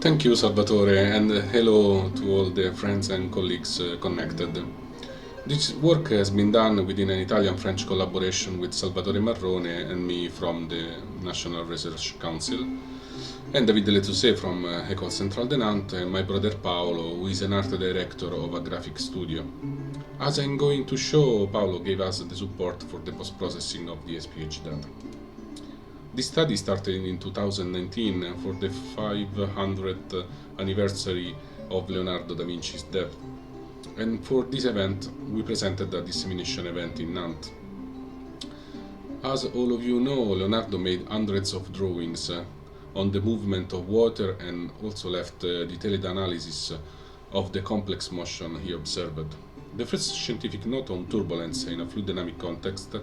Thank you, Salvatore, and hello to all the friends and colleagues connected. This work has been done within an Italian-French collaboration with Salvatore Marrone and me from the National Research Council, and Davide Touzé from École Centrale de Nantes, and my brother Paolo, who is an art director of a graphic studio. As I'm going to show, Paolo gave us the support for the post-processing of the SPH data. This study started in 2019 for the 500th anniversary of Leonardo da Vinci's death, and for this event we presented a dissemination event in Nantes. As all of you know, Leonardo made hundreds of drawings on the movement of water and also left detailed analysis of the complex motion he observed. The first scientific note on turbulence in a fluid dynamic context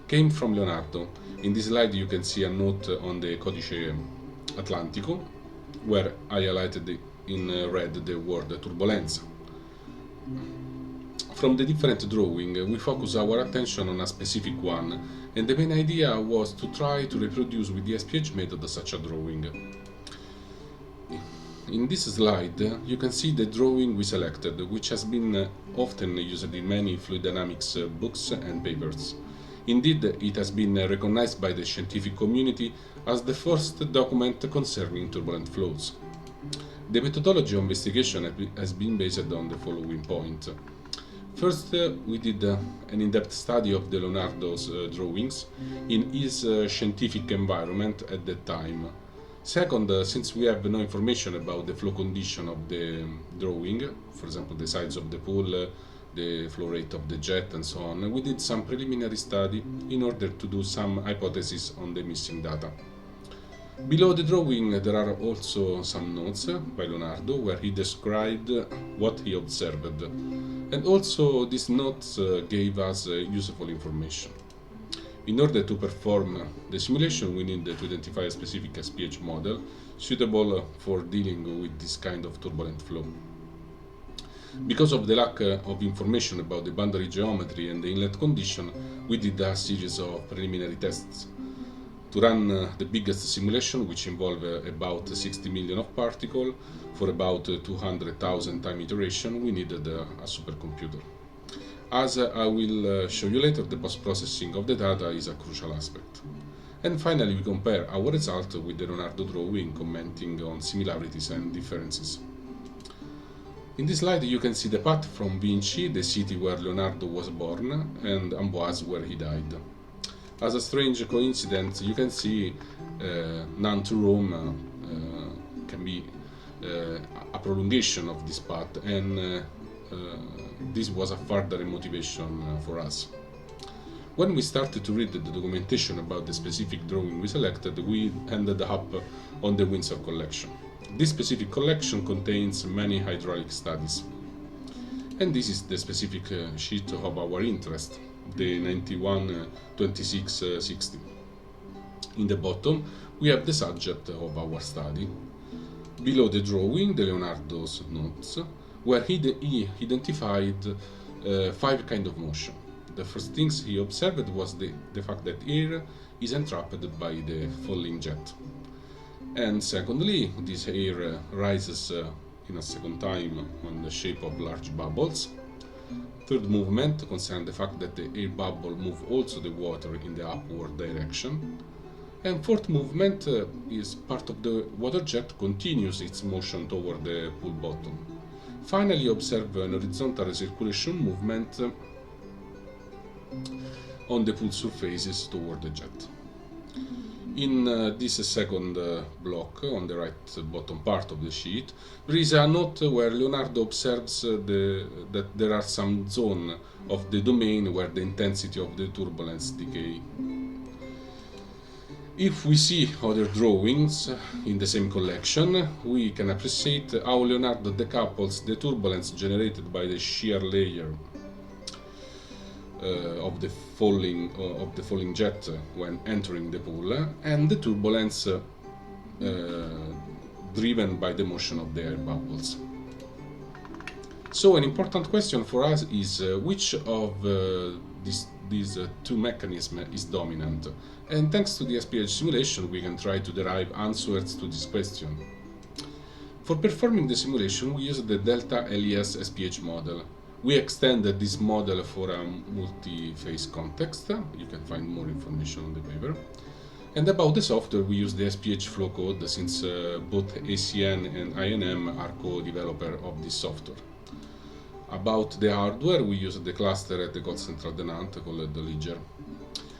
came from Leonardo. In this slide you can see a note on the Codice Atlantico, where I highlighted in red the word turbulence. From the different drawing, we focus our attention on a specific one, and the main idea was to try to reproduce with the SPH method such a drawing. In this slide, you can see the drawing we selected, which has been often used in many fluid dynamics books and papers. Indeed, it has been recognized by the scientific community as the first document concerning turbulent flows. The methodology of investigation has been based on the following point. First, we did an in-depth study of the Leonardo's drawings in his scientific environment at that time. Second, since we have no information about the flow condition of the drawing, for example the size of the pool, the flow rate of the jet and so on, we did some preliminary study in order to do some hypotheses on the missing data. Below the drawing there are also some notes by Leonardo where he described what he observed, and also these notes gave us useful information. In order to perform the simulation, we need to identify a specific SPH model suitable for dealing with this kind of turbulent flow. Because of the lack of information about the boundary geometry and the inlet condition, we did a series of preliminary tests. To run the biggest simulation, which involved about 60 million of particles for about 200,000 time iteration, we needed a supercomputer. As I will show you later, the post-processing of the data is a crucial aspect. And finally, we compare our result with the Leonardo drawing, commenting on similarities and differences. In this slide you can see the path from Vinci, the city where Leonardo was born, and Amboise, where he died. As a strange coincidence, you can see Nantes to Rome can be a prolongation of this path, and this was a further motivation for us. When we started to read the documentation about the specific drawing we selected, we ended up on the Windsor collection. This specific collection contains many hydraulic studies, and this is the specific sheet of our interest, the 91-26-60. In the bottom we have the subject of our study. Below the drawing, the Leonardo's notes, where he identified 5 kinds of motion. The first things he observed was the fact that air is entrapped by the falling jet. And secondly, this air rises in a second time on the shape of large bubbles. Third movement concerns the fact that the air bubble moves also the water in the upward direction. And fourth movement is part of the water jet continues its motion toward the pool bottom. Finally, observe an horizontal recirculation movement on the pool surfaces toward the jet. In this second block, on the right bottom part of the sheet, there is a note where Leonardo observes that there are some zones of the domain where the intensity of the turbulence decay. If we see other drawings in the same collection, we can appreciate how Leonardo decouples the turbulence generated by the shear layer of the falling jet when entering the pool, and the turbulence driven by the motion of the air bubbles. So an important question for us is which of these two mechanisms is dominant, and thanks to the SPH simulation we can try to derive answers to this question. For performing the simulation, we use the δ-LES-SPH model. We extended this model for a multi-phase context. You can find more information on the paper. And about the software, we use the SPH flow code, since both ACN and INM are co-developer of this software. About the hardware, we use the cluster at the École Centrale de Nantes called the Liger.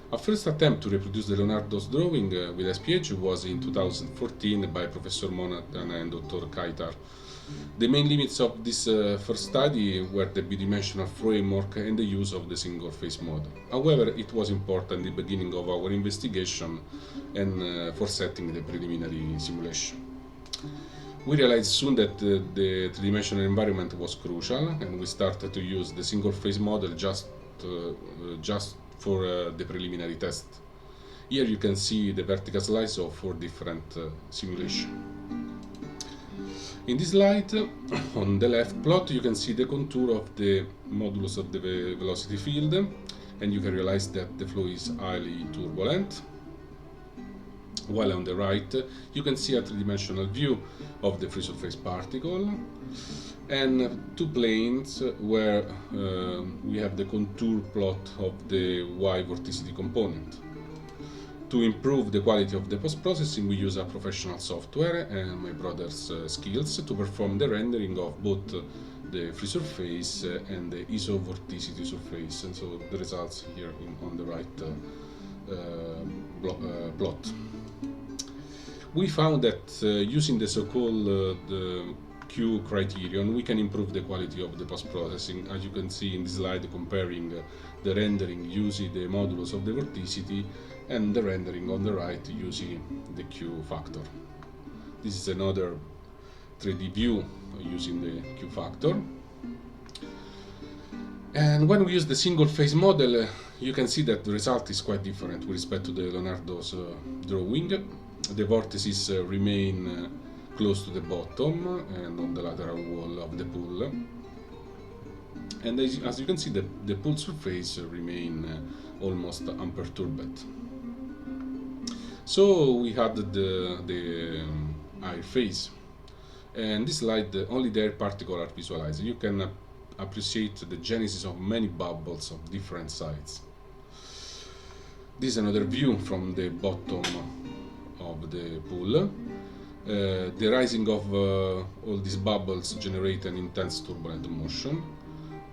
A first attempt to reproduce the Leonardo's drawing with SPH was in 2014 by Professor Monatan and Dr. Kaitar. The main limits of this first study were the bidimensional framework and the use of the single-phase model. However, it was important in the beginning of our investigation and for setting the preliminary simulation. We realized soon that the three-dimensional environment was crucial, and we started to use the single-phase model just for the preliminary test. Here you can see the vertical slice of 4 different simulations. In this slide, on the left plot, you can see the contour of the modulus of the velocity field, and you can realize that the flow is highly turbulent. While on the right, you can see a three-dimensional view of the free surface particle, and 2 planes where we have the contour plot of the Y vorticity component. To improve the quality of the post-processing, we use a professional software and my brother's skills to perform the rendering of both the free surface and the isovorticity surface, and so the results here on the right plot. We found that using the so-called Q criterion, we can improve the quality of the post-processing, as you can see in this slide, comparing the rendering using the modulus of the vorticity and the rendering on the right using the Q factor. This is another 3D view using the Q factor. And when we use the single-phase model, you can see that the result is quite different with respect to the Leonardo's drawing. The vortices remain close to the bottom and on the lateral wall of the pool. And as you can see, the pool surface remain almost unperturbed. So we added the air phase. And this slide, only the air particles are visualized. You can appreciate the genesis of many bubbles of different sizes. This is another view from the bottom of the pool. The rising of all these bubbles generate an intense turbulent motion.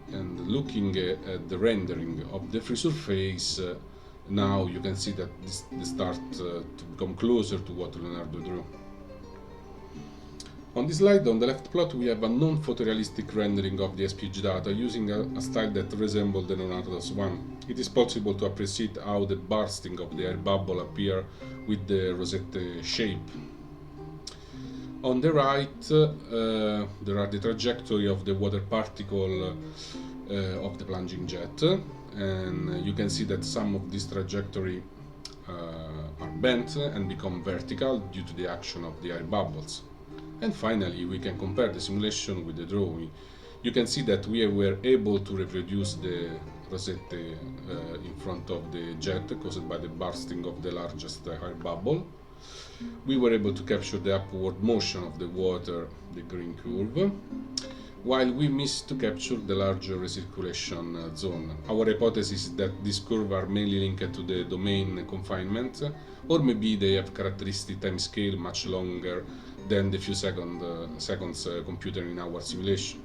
And looking at the rendering of the free surface, now you can see that they start to become closer to what Leonardo drew. On this slide, on the left plot, we have a non-photorealistic rendering of the SPH data using a style that resembles the Leonardo's one. It is possible to appreciate how the bursting of the air bubble appear with the rosette shape. On the right, there are the trajectory of the water particle of the plunging jet, and you can see that some of this trajectory are bent and become vertical due to the action of the air bubbles. And finally, we can compare the simulation with the drawing. You can see that we were able to reproduce the rosette in front of the jet caused by the bursting of the largest air bubble. We were able to capture the upward motion of the water, the green curve, while we missed to capture the larger recirculation zone. Our hypothesis is that these curves are mainly linked to the domain confinement, or maybe they have characteristic time scale much longer than the few seconds computed in our simulation.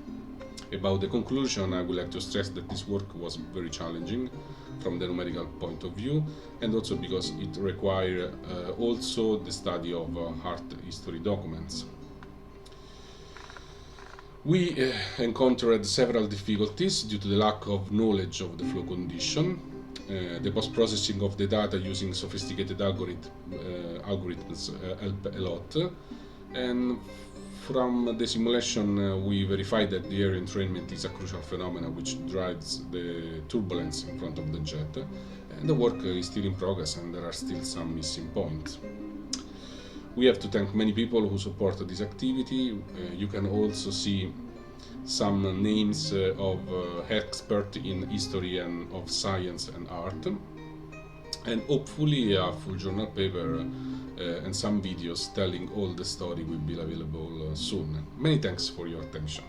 About the conclusion, I would like to stress that this work was very challenging from the numerical point of view, and also because it required also the study of art history documents. We encountered several difficulties due to the lack of knowledge of the flow condition. The post-processing of the data using sophisticated algorithms help a lot, and from the simulation we verified that the air entrainment is a crucial phenomenon which drives the turbulence in front of the jet, and the work is still in progress and there are still some missing points. We have to thank many people who support this activity. You can also see some names of experts in history and of science and art. and hopefully a full journal paper and some videos telling all the story will be available soon. Many thanks for your attention.